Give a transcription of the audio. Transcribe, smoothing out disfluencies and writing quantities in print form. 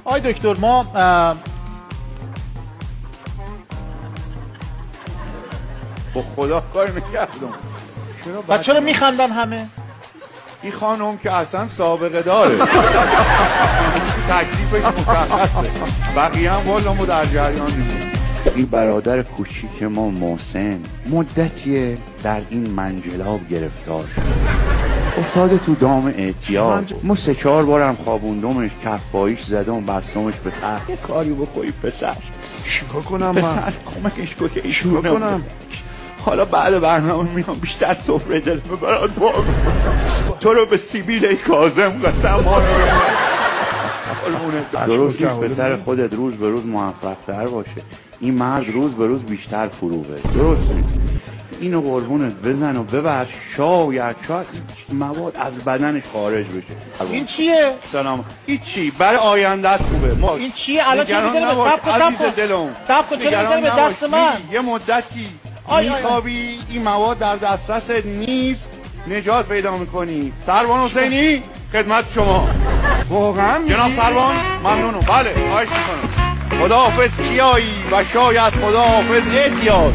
آقای دکتر ما با خدا کار نکردم. چرا میخندن همه؟ این خانم که اصلا سابقه داره تکلیفش مشخصه، بقیه هم والا ما در جریان نیستیم. این برادر کوچیک ما محسن مدتیه در این منجلاب گرفتار شد، افتاده تو دام اعتیاد. ما 3-4 بارم خوابوندمش، کفایش زدم، بستمش به تخت. یه کاری بکنی پسر. چیکار کنم من؟ پسر کمکش کن که ایشون کنم. حالا بعد برنامه میام بیشتر سفره دلمه برات باز، تو رو به سیبیل کاظم قسم درست نیست پسر خودت روز به روز موفق تر باشه، این مرد روز به روز بیشتر فروغه. درست نیست. اینو قربونت بزن و ببر، شاید مواد از بدنش خارج بشه. این چیه؟ سلام. این چی؟ برای آیندت خوبه. ما این چیه؟ الان چه می‌ذاره به صبر کن چرا به دست من؟ یه مدتی میخوابی این مواد در دسترس نیست، نجات پیدا میکنی. سروان حسینی خدمت شما. واقعا جناب سروان ممنونم. بله خواهش میکنم. خداحافظ کیایی و شاید خداحافظ اعتیاد.